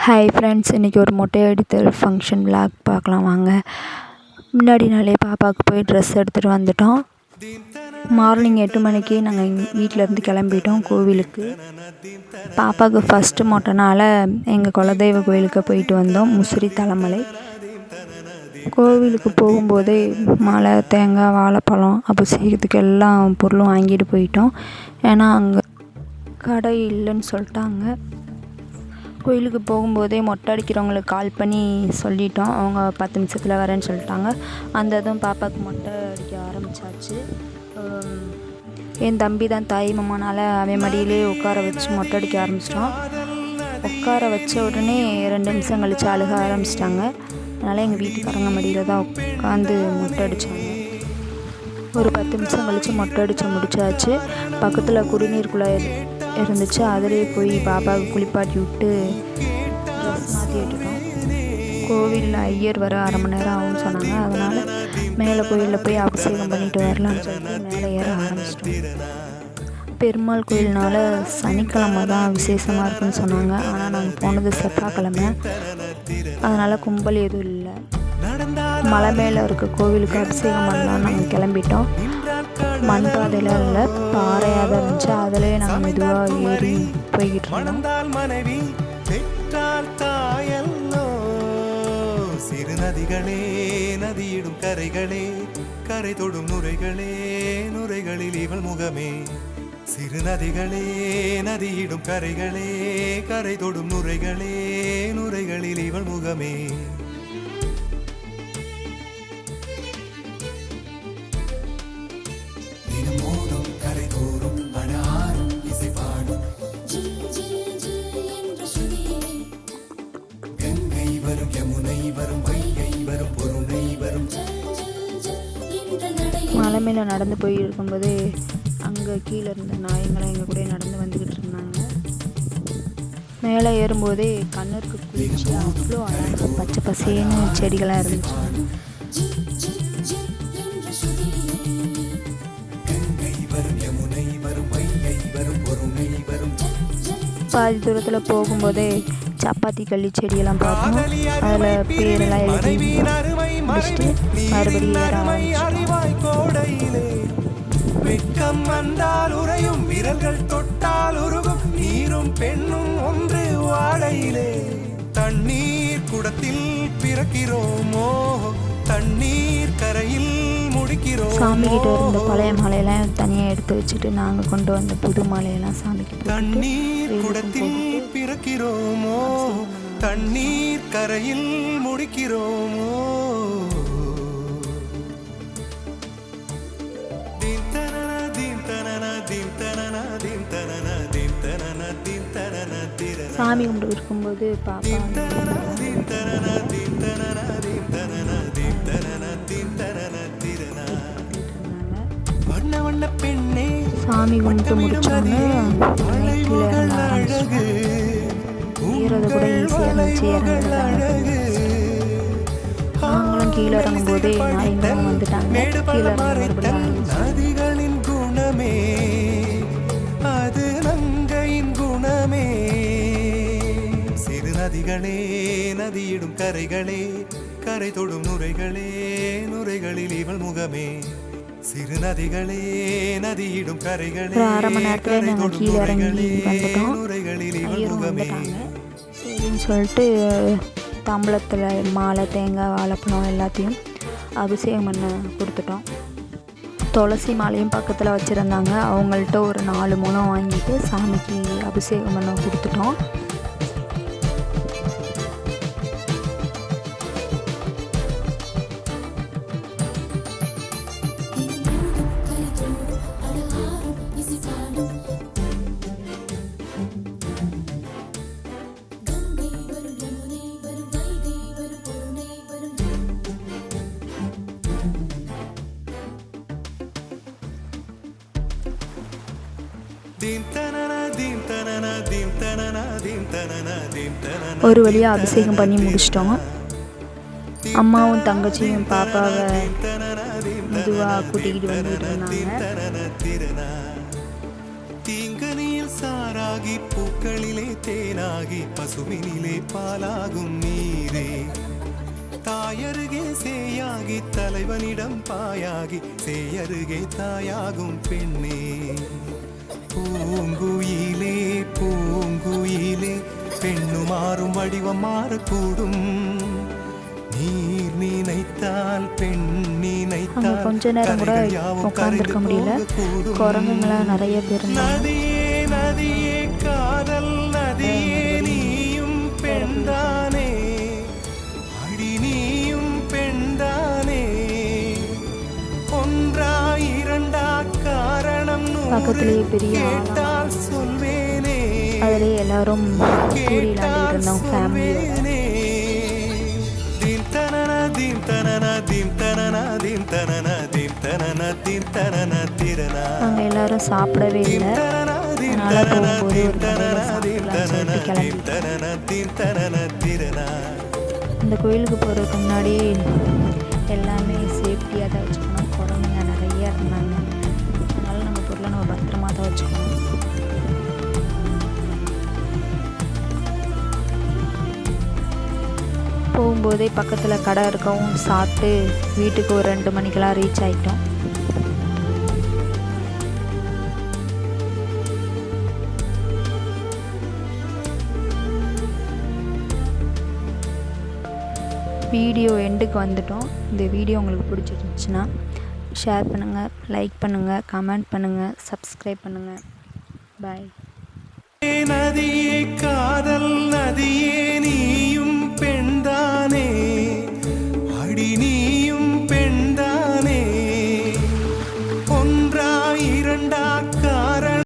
Hi friends, இன்றைக்கி ஒரு மொட்டை அடித்தல் ஃபங்க்ஷன் விளாக் பார்க்கலாம் வாங்க. முன்னாடி நாளே பாப்பாவுக்கு போய் ட்ரெஸ் எடுத்துகிட்டு வந்துட்டோம். மார்னிங் 8 மணிக்கு நாங்கள் வீட்டிலேருந்து கிளம்பிட்டோம் கோவிலுக்கு. பாப்பாவுக்கு ஃபஸ்ட்டு மொட்டைனால எங்கள் குலதெய்வ கோவிலுக்கு போயிட்டு வந்தோம், முசிறி தலைமலை. கோவிலுக்கு போகும்போதே மலை, தேங்காய், வாழைப்பழம், அபிஷேகத்துக்கு எல்லாம் பொருளும் வாங்கிட்டு போயிட்டோம். ஏன்னா அங்கே கடை இல்லைன்னு சொல்லிட்டாங்க. கோயிலுக்கு போகும்போதே மொட்டை அடிக்கிறவங்களுக்கு கால் பண்ணி சொல்லிட்டோம். அவங்க 10 நிமிஷத்தில் வரேன்னு சொல்லிட்டாங்க. அந்த இதுவும் பாப்பாவுக்கு மொட்டை அடிக்க ஆரம்பித்தாச்சு. என் தம்பி தான் தாய் மாமானால் அவன் மடியிலே உட்கார வச்சு மொட்டை அடிக்க ஆரம்பிச்சிட்டோம். உட்கார வச்ச உடனே 2 நிமிஷம் கழித்து அழுக ஆரம்பிச்சிட்டாங்க. அதனால் எங்கள் வீட்டுக்காரங்க மடியில் தான் உட்காந்து மொட்டை அடித்தாங்க. ஒரு 10 நிமிஷம் கழித்து மொட்டை அடித்து முடிச்சாச்சு. பக்கத்தில் குடிநீர் குழாய் இருந்துச்சு, அதிலே போய் பாப்பாவுக்கு குளிப்பாட்டி விட்டு ட்ரெஸ் மாற்றி விட்டுட்டோம். கோவிலில் ஐயர் வர 1/2 மணி நேரம் ஆகும்னு சொன்னாங்க. அதனால் மேலே கோயிலில் போய் அபிஷேகம் பண்ணிட்டு வரலான்னு சொல்லிட்டு மேலே ஏற ஆரம்பிச்சிட்டோம். பெருமாள் கோயில்னால சனிக்கிழமை தான் விசேஷமாக இருக்குன்னு சொன்னாங்க. ஆனால் நாங்கள் போனது செவ்வாய்க்கிழமை, அதனால் கும்பல் எதுவும் இல்லை. மலை மேலே இருக்க கோவிலுக்கு அபிஷேகம் பண்ணலாம் நாங்கள் கிளம்பிட்டோம். மண் பாதையெல்லாம் இல்லை, பாறையாக தான் இருந்துச்சு. அதிலே நாங்கள் மெதுவாக ஏறி போய்கிட்டு இருந்தோம். மனைவி பெற்றால் தாயல்லோ, சிறு நதிகளே நதியிடும் கரைகளே, கரை தொடும் நுரைகளே, நுரைகளில் இவள் முகமே. சிறு நதிகளே நதியிடும் கரைகளே, கரை தொடும் நுரைகளே, நுரைகளில் இவள் முகமே. மலை மேலே நடந்து போய் இருக்கும்போது அங்கே கீழே இருந்த நாயங்களாம் எங்கள் கூட நடந்து வந்துக்கிட்டு இருந்தாங்க. மேலே ஏறும்போதே கண்ணிற்கு குளிர்ச்சி, அவ்வளோ அழகாக பச்சை பசேன்னு செடிகளாக இருந்துச்சு. பாதி தூரத்தில் போகும்போதே சப்பாத்தி கள்ளி செடியெல்லாம் பார்த்தோம். அதில் பேரெல்லாம் எழுதி முடிச்சுட்டு மறுபடியும் ஏற ஆரம்பிச்சோம். வெட்கம் வந்தால் உறையும், விரல்கள் தொட்டால் உருகும், நீரும் பெண்ணும் ஒன்று வாழையிலே. தண்ணீர் குடத்தில் பிறக்கிறோமோ, தண்ணீர் கரையில் முடிக்கிறோம். சாமி கிட்ட இருந்த பழைய மாலையெல்லாம் தனியாக எடுத்து வச்சுட்டு நாங்கள் கொண்டு வந்த புது மாலையெல்லாம் சாமிக்கு தண்ணீர் குடத்தில் பிறக்கிறோமோ, தண்ணீர் கரையில் முடிக்கிறோமோ. சாமி கும்பிட்டு இருக்கும்போது பாப்பா சாமி கும்பிட்டு முடிச்சோன்னு கீழே இறங்க ஆரம்பிச்சு. ஏறது கூட ஈஸியாக இருந்துச்சு, இறங்குறது. நாங்களும் கீழே இறங்கும்போதே நாயங்களும் வந்துட்டாங்க. கீழே இறங்குறது நதிகளின் குணமே, அது நங்கையின் குணமே. சிறு நதிகளே நதியிடும் கரைகளே, கரை தொடும் நுரைகளே, நுரைகளில் இவள் முகமே. சிறு நதிகளே நதியிடும் கரைகளே, 1/2 மணி நேரத்தில் நாங்கள் கீழே இறங்கி வந்துட்டோம். ஐயரும் முகமே. சரின்னு சொல்லிட்டு தாம்பளத்தில் மாலை, தேங்காய், வாழைப்பழம் எல்லாத்தையும் அபிஷேகம் பண்ண கொடுத்துட்டோம். துளசி மாலையும் பக்கத்தில் வச்சுருந்தாங்க. அவங்கள்ட்ட ஒரு 4 முழம் வாங்கிட்டு சாமிக்கு அபிஷேகம் பண்ண கொடுத்துட்டோம். ஒரு வழியாக அபிஷேகம் பண்ணி முடிச்சிட்டோம். அம்மாவும் தங்கச்சியும் பாப்பாவை மெதுவாக கூட்டிக்கிட்டு வந்துட்டு இருந்தாங்க. தேனாகி பூக்களிலே தேனாகி பசுவினிலே பாலாகும் நீரே தாயருகே சேயாகி தலைவனிடம் பாயாகி சேயருகே தாயாகும் பெண்ணே பூங்குயிலே பூங்குயிலே பெண்ணு மாறும் வடிவம் மாறக்கூடும் நீர் நினைத்தால் பெண் அங்கே நினைத்தால் கொஞ்ச நேரம் கூட கரைகள் யாவும் உட்காந்துருக்க கரைந்து முடியல. போகக்கூடும். குரங்குங்களாம் நிறைய பேர் இருந்தாங்க. நதியே நதியே காதல் நதியே நீயும் பெண்தானே அடி நீயும் பெண்தானே ஒன்றா இரண்டா காரணம் நூறு பக்கத்துலேயே பெரிய ஆழம். கேட்டால் சொல்வேனே அதிலே எல்லாரும் கூடி விளையாடிட்டு கேட்டால் இருந்தோம் ஃபேமிலியோட. சொல்வேனே தீம் தனன தீம் தனன தீம் தனன தீம் தனன தீம் தனன தீம் தனன திரனா நாங்கள் எல்லாரும் சாப்பிடவே இல்லை. அதனால் போகும்போது ஒரு கடையில் சாப்பிடலாம்னு சொல்லிட்டு கிளம்பிட்டோம். இந்த கோயிலுக்கு போகிறதுக்கு முன்னாடி எல்லாமே சேஃப்டியாக தான் வச்சுக்கணும். குரங்குங்க நிறைய இருந்தாங்க. அதனால் நம்ம பொருளை நம்ம பத்திரமா தான் வச்சுக்கணும். போகும்போதே பக்கத்தில் கடை இருக்கவும் சாப்பிட்டு வீட்டுக்கு ஒரு 2 மணிக்கெல்லாம் ரீச் ஆகிட்டோம். வீடியோ எண்டுக்கு வந்துட்டோம். இந்த வீடியோ உங்களுக்கு பிடிச்சிருந்துச்சுன்னா ஷேர் பண்ணுங்கள், லைக் பண்ணுங்கள், கமெண்ட் பண்ணுங்கள், சப்ஸ்கிரைப் பண்ணுங்கள். பாய்.